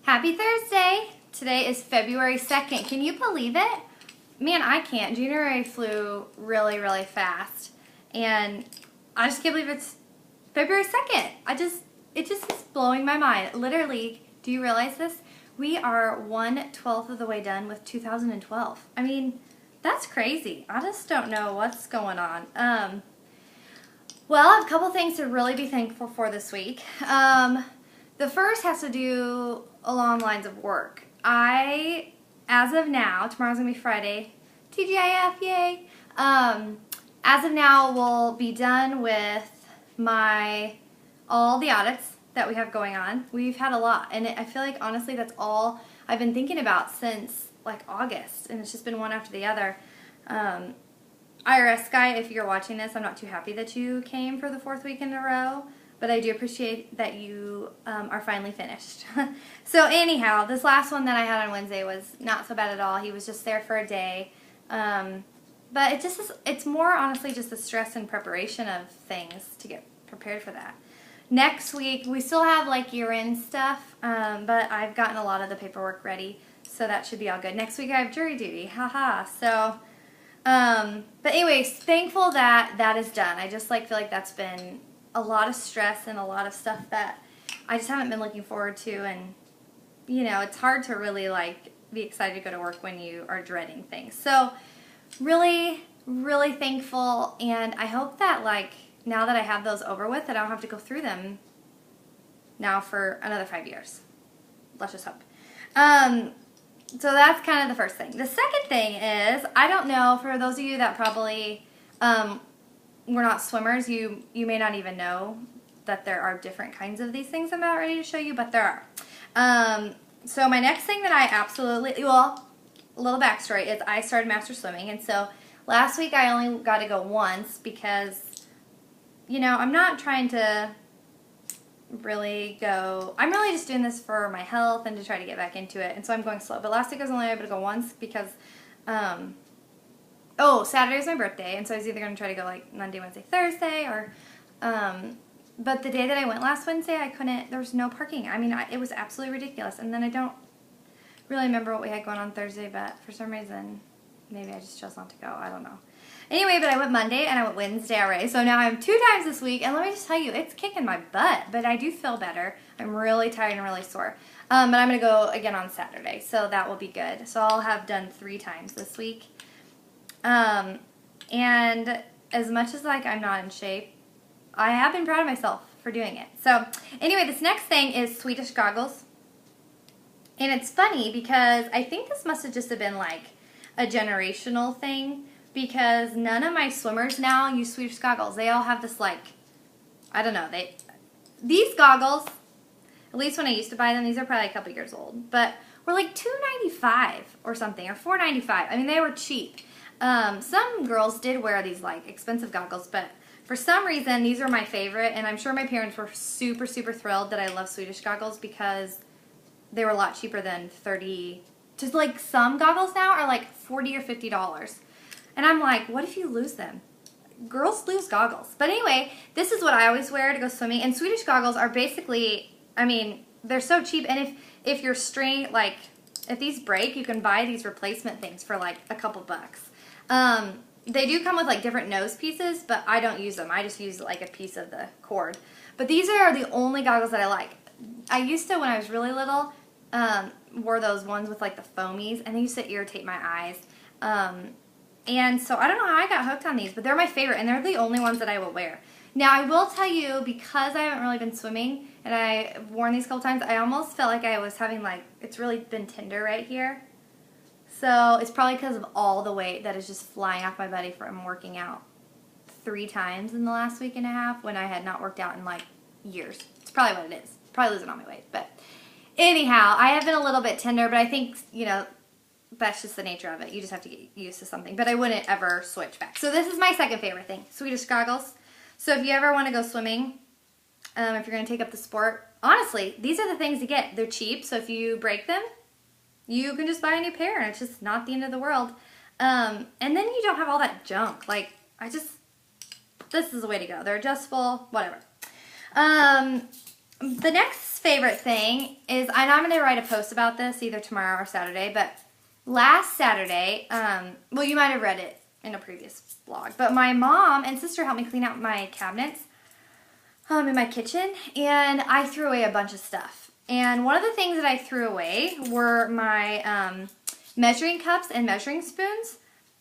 Happy Thursday! Today is February 2nd. Can you believe it? Man, I can't. January flew really, really fast. And I just can't believe it's February 2nd. It just is blowing my mind. Literally, do you realize this? We are 1/12 of the way done with 2012. I mean, that's crazy. I just don't know what's going on. Well, I have a couple things to really be thankful for this week. The first has to do along the lines of work. As of now, tomorrow's going to be Friday, TGIF, yay! As of now, we'll be done with all the audits that we have going on. We've had a lot, and I feel like, honestly, that's all I've been thinking about since, like, August, and it's just been one after the other. IRS guy, if you're watching this, I'm not too happy that you came for the 4th week in a row, but I do appreciate that you are finally finished. So anyhow, this last one that I had on Wednesday was not so bad at all. He was just there for a day. But it's more honestly just the stress and preparation of things to get prepared for that. Next week, we still have like year-end stuff, but I've gotten a lot of the paperwork ready, so that should be all good. Next week I have jury duty, haha. So, but anyways, thankful that that is done. I just feel like that's been a lot of stress and a lot of stuff that I just haven't been looking forward to, and you know, it's hard to really be excited to go to work when you are dreading things. So really, really thankful, and I hope that now that I have those over with, that I don't have to go through them now for another 5 years. Let's just hope. So that's kind of the first thing. The second thing is, I don't know, for those of you that probably we're not swimmers, you may not even know that there are different kinds of these things I'm about ready to show you, but there are. So my next thing that I a little backstory is I started master swimming, and so last week I only got to go once because, you know, I'm not trying to really go, I'm really just doing this for my health and to try to get back into it, and so I'm going slow. But last week I was only able to go once because, Saturday is my birthday, and so I was either going to try to go Monday, Wednesday, Thursday, or, but the day that I went last Wednesday, I couldn't, there was no parking. I mean, it was absolutely ridiculous, and then I don't really remember what we had going on Thursday, but for some reason, maybe I just chose not to go, I don't know. Anyway, but I went Monday and I went Wednesday already, so now I'm 2 times this week, and let me just tell you, it's kicking my butt, but I do feel better. I'm really tired and really sore. But I'm going to go again on Saturday, so that will be good. So I'll have done 3 times this week. And as much as I'm not in shape, I have been proud of myself for doing it. So anyway, this next thing is Swedish goggles. And it's funny because I think this must have just been a generational thing, because none of my swimmers now use Swedish goggles. They all have this I don't know, these goggles, at least when I used to buy them, these are probably a couple years old, but were $2.95 or something, or $4.95. I mean, they were cheap. Some girls did wear these expensive goggles, but for some reason these are my favorite, and I'm sure my parents were super, super thrilled that I love Swedish goggles because they were a lot cheaper than just some goggles now are $40 or $50. And I'm like, what if you lose them? Girls lose goggles. But anyway, this is what I always wear to go swimming. And Swedish goggles are basically, I mean, they're so cheap. And if your string, if these break, you can buy these replacement things for a couple bucks. They do come with different nose pieces, but I don't use them. I just use a piece of the cord. But these are the only goggles that I like. I used to, when I was really little, wore those ones with the foamies, and they used to irritate my eyes. And so I don't know how I got hooked on these, but they're my favorite, and they're the only ones that I will wear. Now, I will tell you, because I haven't really been swimming, and I've worn these a couple times, I almost felt like I was having, it's really been tender right here. So it's probably because of all the weight that is just flying off my body from working out 3 times in the last week and a half when I had not worked out in, years. It's probably what it is. Probably losing all my weight. But anyhow, I have been a little bit tender, but I think, you know, that's just the nature of it. You just have to get used to something. But I wouldn't ever switch back. So this is my second favorite thing, Swedish goggles. So if you ever want to go swimming, if you're going to take up the sport, honestly, these are the things to get. They're cheap, so if you break them, you can just buy a new pair, and it's just not the end of the world. And then you don't have all that junk. This is the way to go. They're adjustable, whatever. The next favorite thing is, and I'm going to write a post about this either tomorrow or Saturday, but last Saturday, well, you might have read it in a previous vlog, but my mom and sister helped me clean out my cabinets in my kitchen, and I threw away a bunch of stuff. And one of the things that I threw away were my measuring cups and measuring spoons.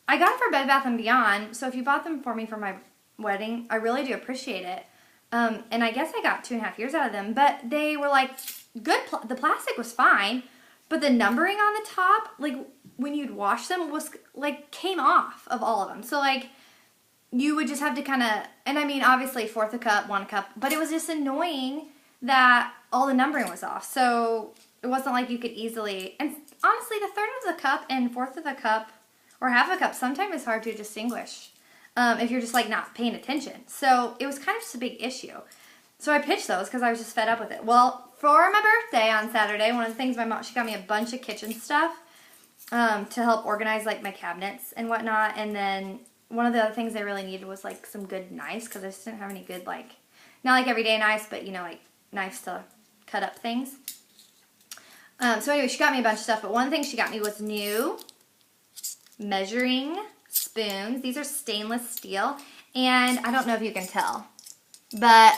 I got them for Bed Bath & Beyond, so if you bought them for me for my wedding, I really do appreciate it. And I guess I got 2.5 years out of them, but they were like good. The plastic was fine, but the numbering on the top, like when you'd wash them, was like came off of all of them. So like you would just have to kind of, and I mean obviously fourth a cup, 1 cup, but it was just annoying that all the numbering was off. So it wasn't like you could easily, and honestly the third of the cup and fourth of the cup or half a cup sometimes is hard to distinguish. If you're just like not paying attention. So it was kind of just a big issue. So I pitched those because I was just fed up with it. Well, for my birthday on Saturday, one of the things my mom, she got me a bunch of kitchen stuff to help organize like my cabinets and whatnot. And then one of the other things I really needed was like some good knives because I just didn't have any good like, not like everyday knives, but you know, like knives to cut up things. So anyway, she got me a bunch of stuff, but one thing she got me was new measuring spoons. These are stainless steel, and I don't know if you can tell, but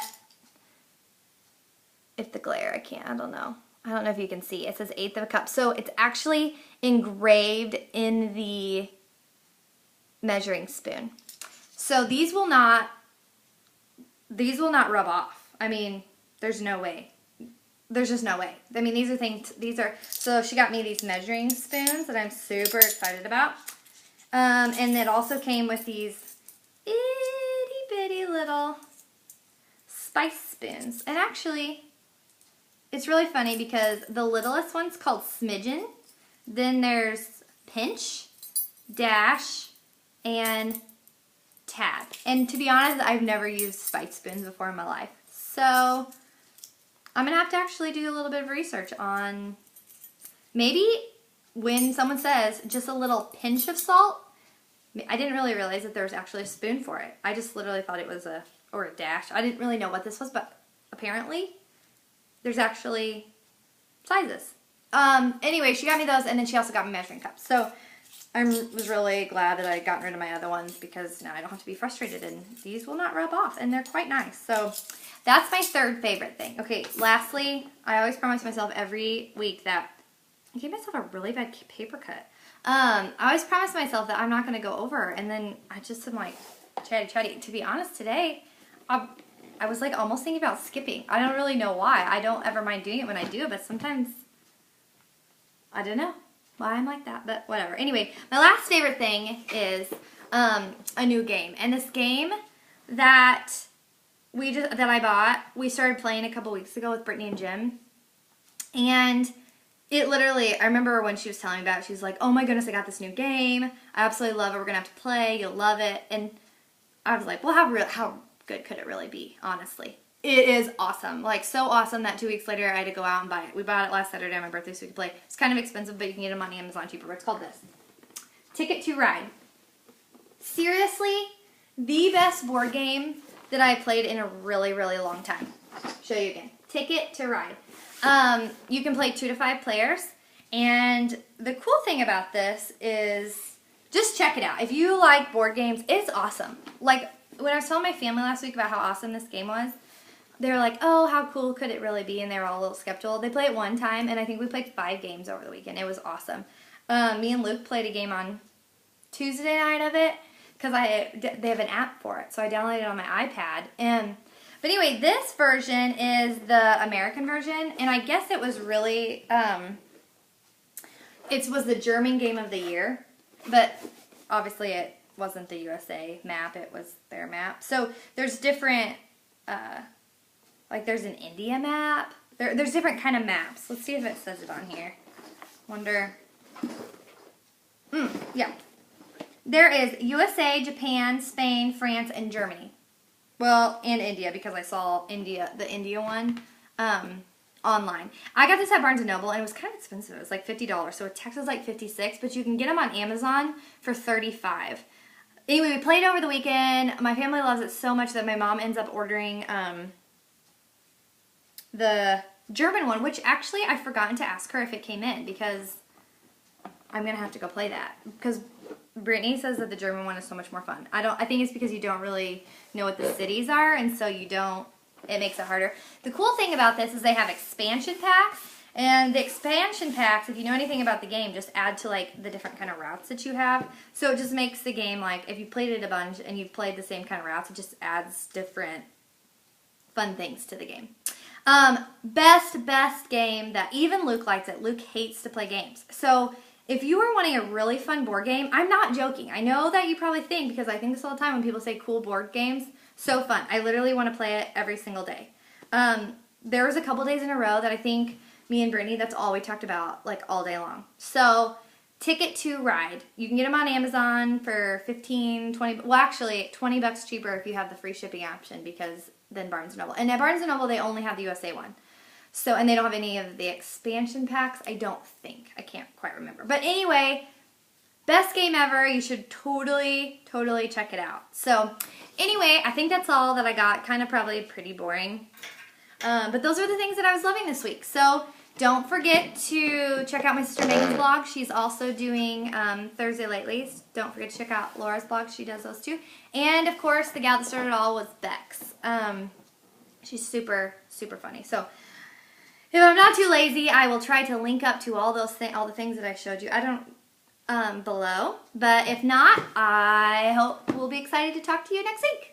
if the glare, I don't know if you can see. It says 1/8 of a cup, so it's actually engraved in the measuring spoon. So these will not rub off. I mean, there's no way. There's just no way. I mean, so she got me these measuring spoons that I'm super excited about. And it also came with these itty bitty little spice spoons. And actually, it's really funny because the littlest one's called Smidgen. Then there's Pinch, Dash, and Tad. And to be honest, I've never used spice spoons before in my life. So I'm going to have to actually do a little bit of research on maybe when someone says just a little pinch of salt. I didn't really realize that there was actually a spoon for it. I just literally thought it was a dash. I didn't really know what this was, but apparently there's actually sizes. Anyway, she got me those, and then she also got me measuring cups. So I was really glad that I had gotten rid of my other ones because now I don't have to be frustrated, and these will not rub off, and they're quite nice. So that's my third favorite thing. Okay, lastly, I always promise myself every week that I gave myself a really bad paper cut. I always promise myself that I'm not going to go over, and then I just am like chatty. To be honest, today I was like almost thinking about skipping. I don't really know why. I don't ever mind doing it when I do, but sometimes I don't know why I'm like that, but whatever. Anyway, my last favorite thing is a new game, and this game that I bought, we started playing a couple weeks ago with Brittany and Jim, and it literally, I remember when she was telling me about it, she was like, oh my goodness, I got this new game. I absolutely love it. We're going to have to play. You'll love it. And I was like, well, how good could it really be, honestly? It is awesome. Like, so awesome that 2 weeks later I had to go out and buy it. We bought it last Saturday on my birthday so we could play. It's kind of expensive, but you can get them on Amazon cheaper. It's called this. Ticket to Ride. Seriously, the best board game that I played in a really, really long time. Show you again. Ticket to Ride. You can play 2 to 5 players, and the cool thing about this is just check it out. If you like board games, it's awesome. Like, when I was telling my family last week about how awesome this game was, they were like, oh, how cool could it really be? And they were all a little skeptical. They played it one time, and I think we played 5 games over the weekend. It was awesome. Me and Luke played a game on Tuesday night of it, because they have an app for it, so I downloaded it on my iPad. But anyway, this version is the American version, and I guess it was really, it was the German game of the year, but obviously it wasn't the USA map, it was their map. So there's different, like there's an India map, there's different kind of maps. Let's see if it says it on here. Wonder, yeah. There is USA, Japan, Spain, France, and Germany. Well, and India, because I saw the India one online. I got this at Barnes & Noble, and it was kind of expensive. It was like $50, so Texas like $56, but you can get them on Amazon for $35. Anyway, we played over the weekend. My family loves it so much that my mom ends up ordering the German one, which actually I've forgotten to ask her if it came in because I'm going to have to go play that. Because Brittany says that the German one is so much more fun. I think it's because you don't really know what the cities are, and so it makes it harder. The cool thing about this is they have expansion packs. And the expansion packs, if you know anything about the game, just add to like the different kind of routes that you have. So it just makes the game like, if you played it a bunch and you've played the same kind of routes, it just adds different fun things to the game. Best game that even Luke likes it. Luke hates to play games. So if you are wanting a really fun board game, I'm not joking. I know that you probably think, because I think this all the time when people say cool board games, so fun. I literally want to play it every single day. There was a couple days in a row that I think me and Brittany, that's all we talked about, like, all day long. So, Ticket to Ride. You can get them on Amazon for $15, $20, well, actually, $20 cheaper if you have the free shipping option, because then Barnes & Noble. And at Barnes & Noble, they only have the USA one. So, and they don't have any of the expansion packs, I don't think. I can't quite remember. But anyway, best game ever. You should totally check it out. So, anyway, I think that's all that I got. Kind of probably pretty boring. But those are the things that I was loving this week. So don't forget to check out my sister Megan's blog. She's also doing Thursday Latelies. Don't forget to check out Laura's blog. She does those too. And, of course, the gal that started it all was Bex. She's super funny. So if I'm not too lazy, I will try to link up to all the things that I showed you. I don't below. But if not, I hope we'll be excited to talk to you next week.